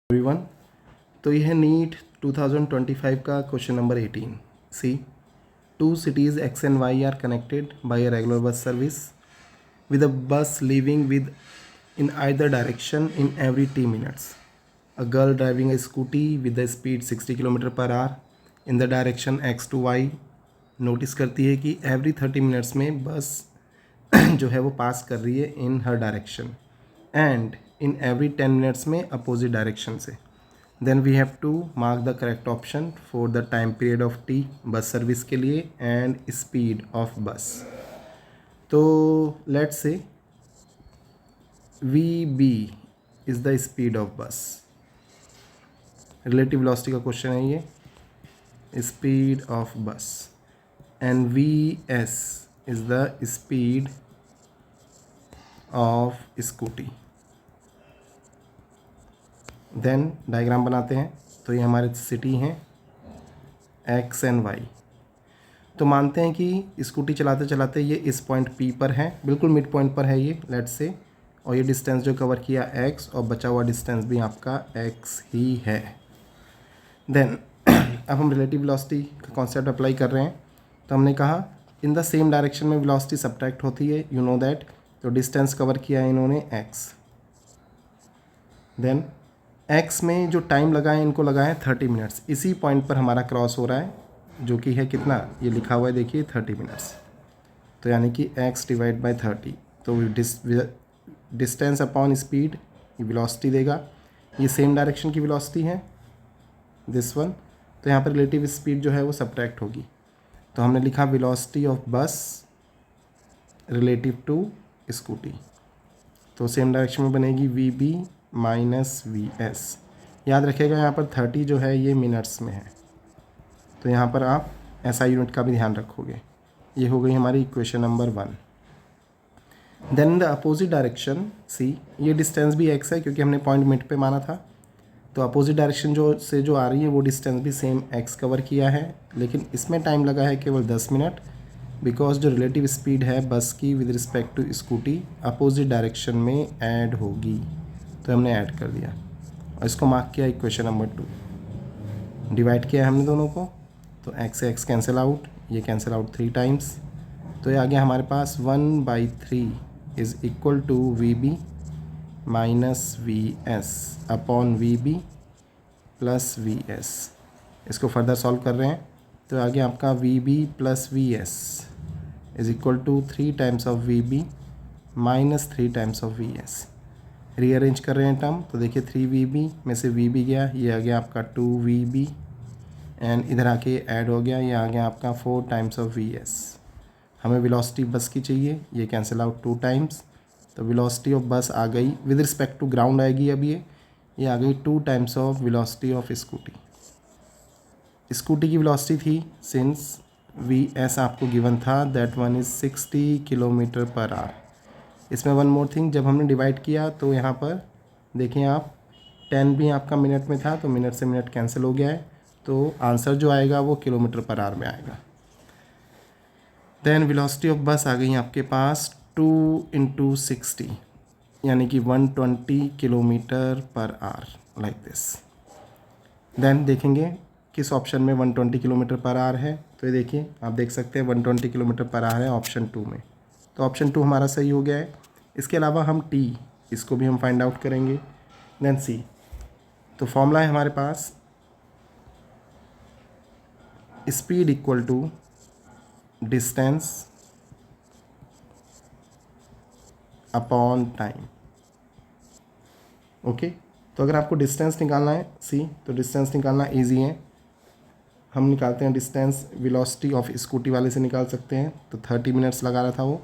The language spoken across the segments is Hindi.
एवरीवन, तो यह नीट 2025 का question number 18। See, two cities X and Y are connected by a regular bus service with a bus leaving with in either direction in every 10 minutes. A girl driving a scooty with the speed 60 km per hour in the direction X to Y notice करती है कि एवरी 30 मिनट्स में बस जो है वो पास कर रही है in her direction and in every 10 minutes में अपोजिट डायरेक्शन से। Then we have to mark the correct option for the time period of T bus service के लिए एंड स्पीड ऑफ बस। तो let's say V B is the speed of bus. Relative velocity का क्वेश्चन है ये, speed of bus, and V S is the speed of Scooty. Then diagram बनाते हैं। तो ये हमारे सिटी हैं एक्स एंड वाई। तो मानते हैं कि स्कूटी चलाते चलाते ये इस पॉइंट पी पर है, बिल्कुल मिड पॉइंट पर है ये, लेट्स से, और ये डिस्टेंस जो कवर किया एक्स और बचा हुआ डिस्टेंस भी आपका एक्स ही है। देन अब हम रिलेटिव वेलोसिटी का कॉन्सेप्ट अप्लाई कर रहे हैं। तो हमने कहा इन द सेम डायरेक्शन में वेलोसिटी सब्ट्रैक्ट होती है, यू नो दैट। तो डिस्टेंस कवर किया है इन्होंने एक्स। देन एक्स में जो टाइम लगा है इनको लगा है 30 मिनट्स। इसी पॉइंट पर हमारा क्रॉस हो रहा है, जो कि है कितना, ये लिखा हुआ है देखिए 30 मिनट्स। तो यानी कि x डिवाइड बाय 30। तो डिस्टेंस अपॉन स्पीड ये वेलोसिटी देगा। ये सेम डायरेक्शन की वेलोसिटी है दिस वन। तो यहाँ पर रिलेटिव स्पीड जो है वो सब्ट्रैक्ट होगी। तो हमने लिखा velocity of bus relative to scooty. तो सेम डायरेक्शन में बनेगी V B minus V S. याद रखिएगा यहाँ पर 30 जो है ये मिनट्स में है, तो यहाँ पर आप SI यूनिट का भी ध्यान रखोगे। ये हो गई हमारी equation number 1। Then in the opposite direction see, ये डिस्टेंस भी x है क्योंकि हमने पॉइंट मिड पे माना था। तो अपोजिट डायरेक्शन जो आ रही है वो डिस्टेंस भी सेम x कवर किया है, लेकिन इसमें टाइम लगा है केवल 10 मिनट, बिकॉज जो रिलेटिव स्पीड है बस की with respect to scooty opposite direction में ऐड होगी। तो हमने ऐड कर दिया और इसको मार्क किया इक्वेशन नंबर 2। डिवाइड किया हमने दोनों को, तो x से x कैंसिल आउट, ये कैंसिल आउट 3 टाइम्स। तो ये आ गया हमारे पास 1/3 is equal to V B minus V S upon V B plus V S. इसको फर्दर सॉल्व कर रहे हैं। तो आ गया आपका V B plus V S is equal to 3 times of V B minus 3 times of V S. Rearrange कर रहे हैं टर्म, तो देखिए 3VB में से VB गया, ये आ गया आपका 2VB, एंड इधर आके ऐड हो गया, ये आ गया आपका 4 टाइम्स ऑफ VS। हमें वेलोसिटी बस की चाहिए, ये कैंसिल आउट 2 टाइम्स। तो वेलोसिटी ऑफ बस आ गई विद रिस्पेक्ट टू ग्राउंड आएगी अब ये आ गई 2 times of velocity of scooty. Scooty की वेलोसिटी थी, सिंस VS आपको गिवन था, that one is 60 kilometre per hour. इसमें वन मोर थिंग, जब हमने डिवाइड किया तो यहाँ पर देखें आप 10 भी आपका मिनट में था, तो मिनट से मिनट कैंसिल हो गया है। तो आंसर जो आएगा वो किलोमीटर पर आवर में आएगा। देन वेलोसिटी ऑफ बस आ गई आपके पास 2 × 60 यानी कि 120 kilometre per hour, like this. Then देखेंगे किस ऑप्शन में 120 किलोमीटर पर आवर है। तो ये देखिए, आप देख सकते हैं 120 किलोमीटर पर आवर है ऑप्शन 2 में। तो ऑप्शन 2 हमारा सही हो गया है। इसके अलावा हम टी, इसको भी हम फाइंड आउट करेंगे। देन सी, तो फॉर्मूला है हमारे पास speed equal to distance upon time. Okay, तो अगर आपको डिस्टेंस निकालना है सी, तो डिस्टेंस निकालना इजी है। हम निकालते हैं डिस्टेंस वेलोसिटी ऑफ स्कूटी वाले से निकाल सकते हैं। तो 30 मिनट्स लगा रहा था वो,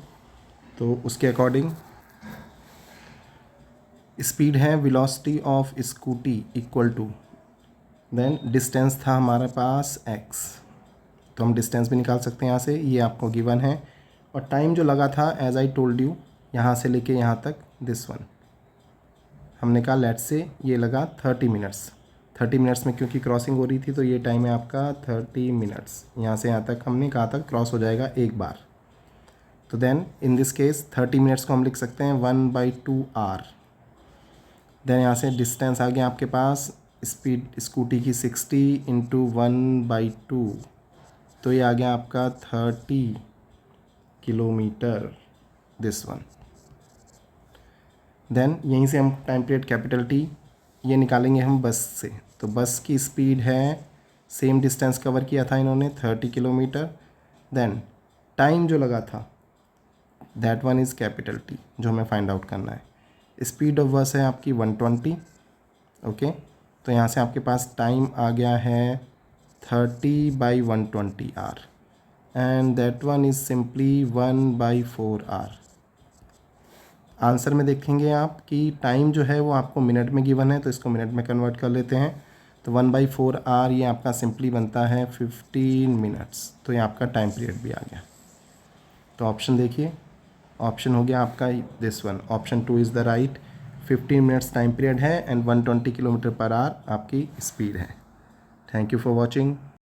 तो उसके अकॉर्डिंग स्पीड है velocity of scooty equal to, then distance था हमारे पास x, तो हम डिस्टेंस भी निकाल सकते हैं यहाँ से, ये आपको गिवन है। और टाइम जो लगा था एज आई टोल्ड यू, यहाँ से लेके यहाँ तक दिस वन, हमने कहा लेट से ये लगा 30 मिनट्स। 30 मिनट्स में क्योंकि क्रॉसिंग हो रही थी, तो ये टाइम है आपका 30 मिनट्स। यहाँ से यहाँ तक हमने कहा तक क्रॉस हो जाएगा एक बार। तो then in this case 30 minutes को हम लिख सकते हैं 1/2 आवर। देन यहाँ से डिस्टेंस आ गया आपके पास, स्पीड स्कूटी की 60 इंटू 1/2, तो ये आ गया आपका 30 किलोमीटर, दिस वन। देन यहीं से हम टाइम पीरियड कैपिटल टी ये निकालेंगे हम बस से। तो बस की स्पीड है, सेम डिस्टेंस कवर किया था इन्होंने 30 किलोमीटर। देन टाइम जो लगा था that one is capital T, जो हमें फाइंड आउट करना है। स्पीड ऑफ बस है आपकी 120, ओके। तो यहाँ से आपके पास टाइम आ गया है 30/120 R, and that one is simply 1/4 R. Answer में देखेंगे आप कि टाइम जो है वो आपको मिनट में गिवन है, तो इसको मिनट में कन्वर्ट कर लेते हैं। तो 1/4 आर ये आपका सिंपली बनता है 15 मिनट्स। तो ये आपका टाइम पीरियड भी आ गया। तो ऑप्शन देखिए, ऑप्शन हो गया आपका this one, option 2 is the right. 15 minutes time period है एंड 120 किलोमीटर पर आवर आपकी स्पीड है। Thank you for watching.